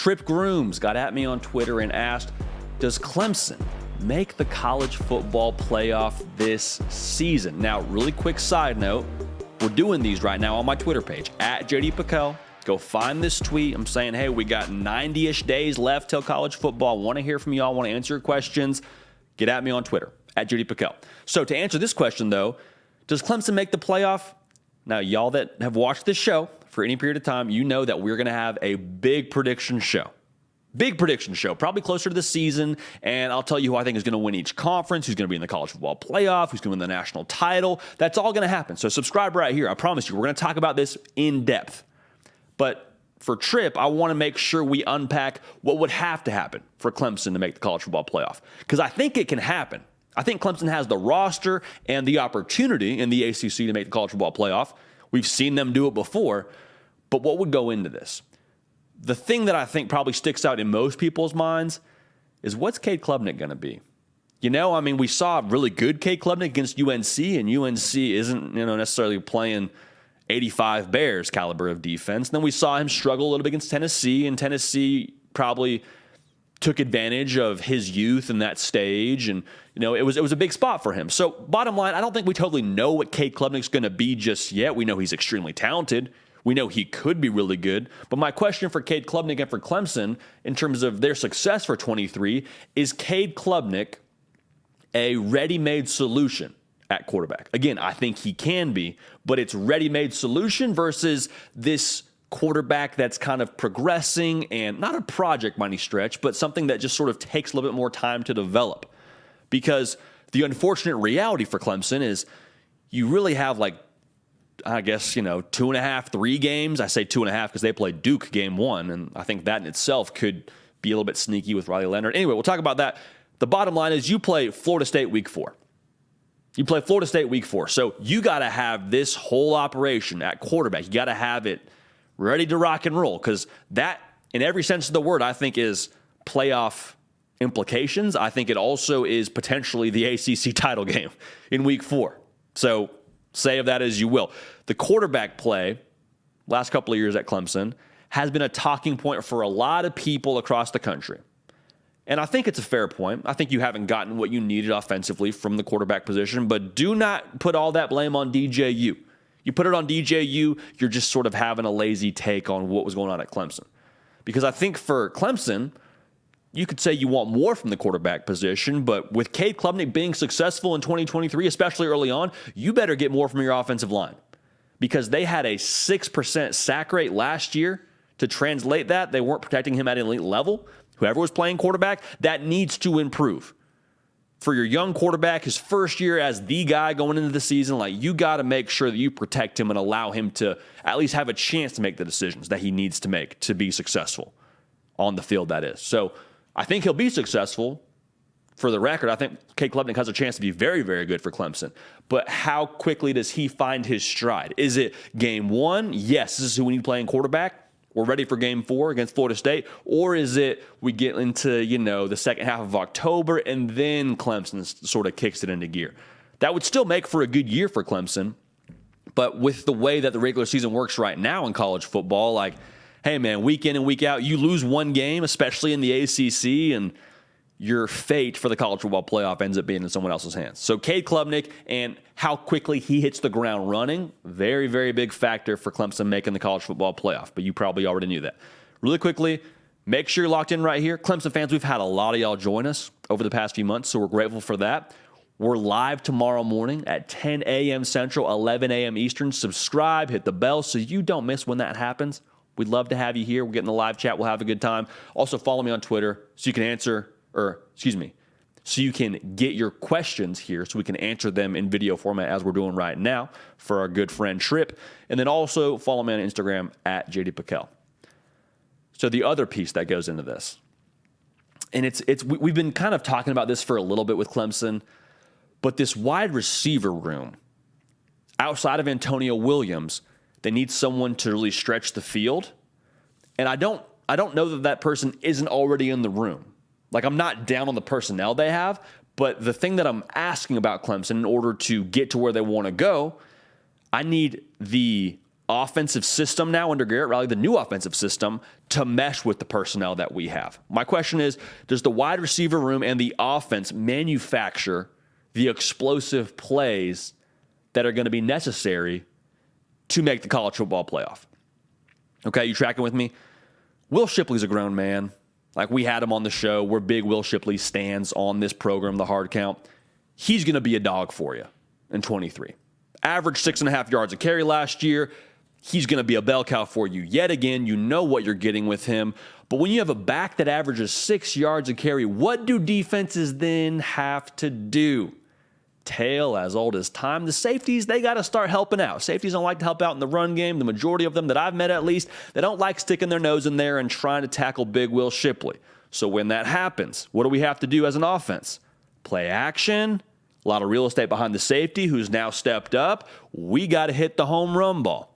Trip Grooms got at me on Twitter and asked, does Clemson make the college football playoff this season? Now, really quick side note, we're doing these right now on my Twitter page, at JD Pickell. Go find this tweet. I'm saying, hey, we got 90-ish days left till college football. Want to hear from y'all. Want to answer your questions. Get at me on Twitter, at JD Pickell. So to answer this question, though, does Clemson make the playoff? Now, y'all that have watched this show for any period of time, you know that we're going to have a big prediction show. Big prediction show, probably closer to the season, and I'll tell you who I think is going to win each conference, who's going to be in the college football playoff, who's going to win the national title. That's all going to happen. So subscribe right here. I promise you, we're going to talk about this in depth. But for Trip, I want to make sure we unpack what would have to happen for Clemson to make the college football playoff, because I think it can happen. I think Clemson has the roster and the opportunity in the ACC to make the college football playoff. We've seen them do it before, but what would go into this? The thing that I think probably sticks out in most people's minds is, what's Cade Klubnik going to be? You know, I mean, we saw really good Cade Klubnik against UNC, and UNC isn't, necessarily playing 85 Bears caliber of defense. And then we saw him struggle a little bit against Tennessee, and Tennessee probably took advantage of his youth in that stage, and it was a big spot for him. So bottom line, I don't think we totally know what Cade Klubnik's going to be just yet. We know he's extremely talented. We know he could be really good. But my question for Cade Klubnik and for Clemson in terms of their success for 23 is, Cade Klubnik a ready-made solution at quarterback? Again, I think he can be, but it's ready-made solution versus this quarterback that's kind of progressing and not a project by any stretch, but something that just sort of takes a little bit more time to develop. Because the unfortunate reality for Clemson is you really have 2.5, 3 games. I say 2.5 because they played Duke game 1, and I think that in itself could be a little bit sneaky with Riley Leonard. Anyway, we'll talk about that. The bottom line is, you play Florida State week 4. You play Florida State week 4. So you got to have this whole operation at quarterback. You got to have it ready to rock and roll, because that, in every sense of the word, I think is playoff implications. I think it also is potentially the ACC title game in week 4. So say of that as you will. The quarterback play last couple of years at Clemson has been a talking point for a lot of people across the country. And I think it's a fair point. I think you haven't gotten what you needed offensively from the quarterback position, but do not put all that blame on DJU. You put it on DJU, you're just sort of having a lazy take on what was going on at Clemson. Because I think for Clemson, you could say you want more from the quarterback position, but with Cade Klubnik being successful in 2023, especially early on, you better get more from your offensive line. Because they had a 6% sack rate last year. To translate that, they weren't protecting him at an elite level. Whoever was playing quarterback, that needs to improve. For your young quarterback, his first year as the guy going into the season, you got to make sure that you protect him and allow him to at least have a chance to make the decisions that he needs to make to be successful on the field, that is. So I think he'll be successful. For the record, I think Cade Klubnik has a chance to be very, very good for Clemson. But how quickly does he find his stride? Is it game 1? Yes, this is who we need playing quarterback. We're ready for game 4 against Florida State. Or is it we get into, the second half of October and then Clemson sort of kicks it into gear? That would still make for a good year for Clemson. But with the way that the regular season works right now in college football, hey, man, week in and week out, you lose one game, especially in the ACC, and your fate for the college football playoff ends up being in someone else's hands. So Cade Klubnik and how quickly he hits the ground running, very, very big factor for Clemson making the college football playoff. But you probably already knew that. Really quickly, make sure you're locked in right here. Clemson fans, we've had a lot of y'all join us over the past few months, so we're grateful for that. We're live tomorrow morning at 10 a.m. Central, 11 a.m. Eastern. Subscribe, hit the bell so you don't miss when that happens. We'd love to have you here. We're getting the live chat. We'll have a good time. Also, follow me on Twitter so you can so you can get your questions here so we can answer them in video format as we're doing right now for our good friend Trip. And then also follow me on Instagram at JD Pickell. So the other piece that goes into this, and we've been kind of talking about this for a little bit with Clemson, but this wide receiver room, outside of Antonio Williams, they need someone to really stretch the field. And I don't know that person isn't already in the room. I'm not down on the personnel they have, but the thing that I'm asking about Clemson in order to get to where they want to go, I need the offensive system now under Garrett Riley, the new offensive system, to mesh with the personnel that we have. My question is, does the wide receiver room and the offense manufacture the explosive plays that are going to be necessary to make the college football playoff? Okay, you tracking with me? Will Shipley's a grown man. Like, we had him on the show. We're big Will Shipley stands on this program, The Hard Count. He's going to be a dog for you in 23. Average 6.5 yards a carry last year. He's going to be a bell cow for you yet again. You know what you're getting with him. But when you have a back that averages 6 yards a carry, what do defenses then have to do? Tale as old as time. The safeties, they got to start helping out. Safeties don't like to help out in the run game. The majority of them that I've met, at least, they don't like sticking their nose in there and trying to tackle big Will Shipley. So when that happens, what do we have to do as an offense? Play action. A lot of real estate behind the safety who's now stepped up. We got to hit the home run ball.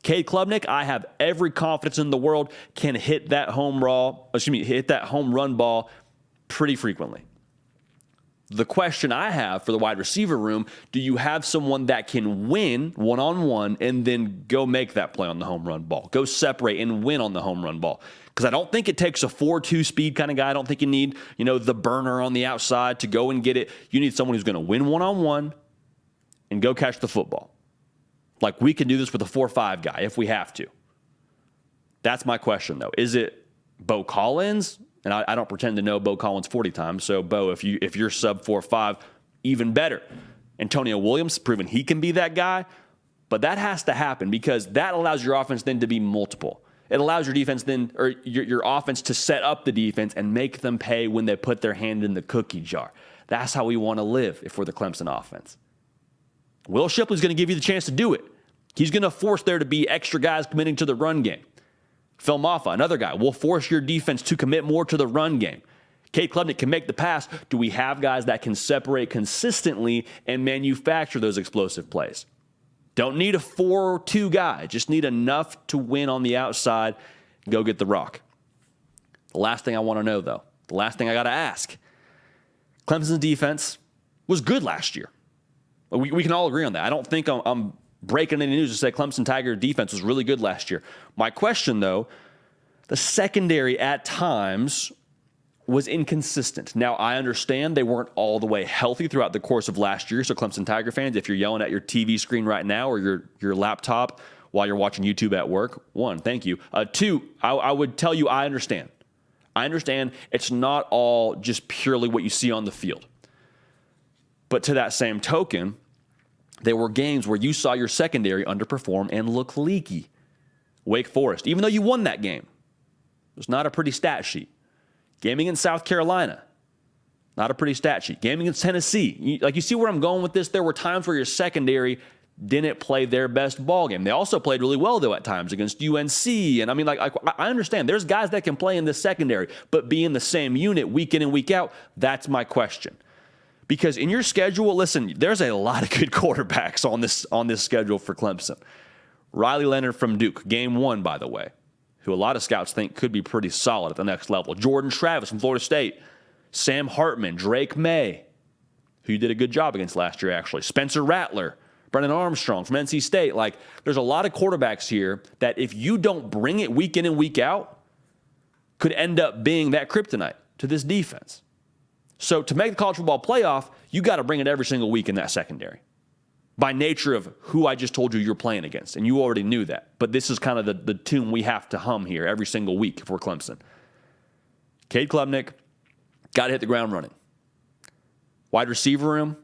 Cade Klubnik, I have every confidence in the world, can hit that hit that home run ball pretty frequently. The question I have for the wide receiver room, do you have someone that can win one-on-one and then go make that play on the home run ball? Go separate and win on the home run ball? Because I don't think it takes a 4-2 speed kind of guy. I don't think you need, the burner on the outside to go and get it. You need someone who's going to win one-on-one and go catch the football. Like, we can do this with a 4-5 guy if we have to. That's my question, though. Is it Bo Collins? And I don't pretend to know Bo Collins 40 times. So, Bo, if you're sub 4-5, even better. Antonio Williams, proven he can be that guy. But that has to happen because that allows your offense then to be multiple. It allows your defense then, or your offense to set up the defense and make them pay when they put their hand in the cookie jar. That's how we want to live if we're the Clemson offense. Will Shipley's going to give you the chance to do it. He's going to force there to be extra guys committing to the run game. Phil Maffa, another guy, will force your defense to commit more to the run game. Cade Klubnik can make the pass. Do we have guys that can separate consistently and manufacture those explosive plays? Don't need a 4-2 guy. Just need enough to win on the outside and go get the rock. The last thing I want to know, though, the last thing I got to ask, Clemson's defense was good last year. We can all agree on that. I don't think I'm breaking any news to say Clemson Tiger defense was really good last year. My question, though, the secondary at times was inconsistent. Now, I understand they weren't all the way healthy throughout the course of last year. So, Clemson Tiger fans, if you're yelling at your TV screen right now or your laptop while you're watching YouTube at work, one, thank you. Two, I would tell you I understand. I understand it's not all just purely what you see on the field. But to that same token, there were games where you saw your secondary underperform and look leaky. Wake Forest, even though you won that game, it was not a pretty stat sheet. Game against South Carolina, not a pretty stat sheet. Game against Tennessee, you see where I'm going with this? There were times where your secondary didn't play their best ball game. They also played really well, though, at times against UNC. And I understand there's guys that can play in the secondary, but be in the same unit week in and week out, that's my question. Because in your schedule, listen, there's a lot of good quarterbacks on this schedule for Clemson. Riley Leonard from Duke, game 1, by the way, who a lot of scouts think could be pretty solid at the next level. Jordan Travis from Florida State. Sam Hartman, Drake May, who you did a good job against last year, actually. Spencer Rattler, Brennan Armstrong from NC State. There's a lot of quarterbacks here that if you don't bring it week in and week out, could end up being that kryptonite to this defense. So to make the college football playoff, you got to bring it every single week in that secondary. By nature of who I just told you you're playing against, and you already knew that. But this is kind of the tune we have to hum here every single week if we're Clemson. Cade Klubnik, got to hit the ground running. Wide receiver room,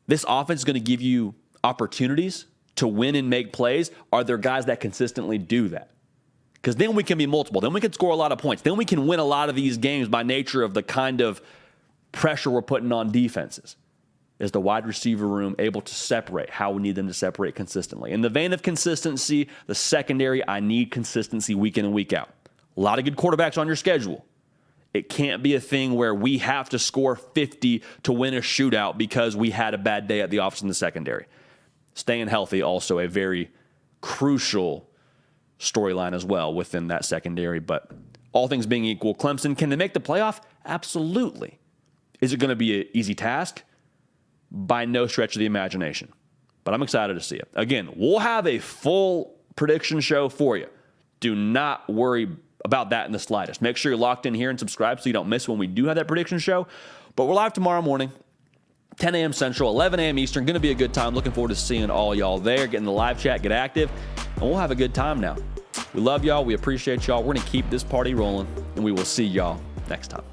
this offense is going to give you opportunities to win and make plays. Are there guys that consistently do that? Because then we can be multiple. Then we can score a lot of points. Then we can win a lot of these games by nature of the kind of pressure we're putting on defenses. Is the wide receiver room able to separate how we need them to separate consistently? In the vein of consistency, the secondary, I need consistency week in and week out. A lot of good quarterbacks on your schedule. It can't be a thing where we have to score 50 to win a shootout because we had a bad day at the office in the secondary. Staying healthy, also a very crucial storyline as well within that secondary. But all things being equal, Clemson, can they make the playoff? Absolutely. Is it going to be an easy task? By no stretch of the imagination. but I'm excited to see it. Again, we'll have a full prediction show for you. Do not worry about that in the slightest. Make sure you're locked in here and subscribe so you don't miss when we do have that prediction show. But we're live tomorrow morning, 10 a.m. Central, 11 a.m. Eastern. Going to be a good time. Looking forward to seeing all y'all there. Get in the live chat, get active, and we'll have a good time now. We love y'all. We appreciate y'all. We're going to keep this party rolling, and we will see y'all next time.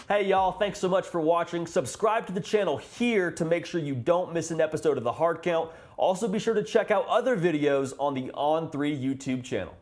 Hey, y'all. Thanks so much for watching. Subscribe to the channel here to make sure you don't miss an episode of The Hard Count. Also, be sure to check out other videos on the On3 YouTube channel.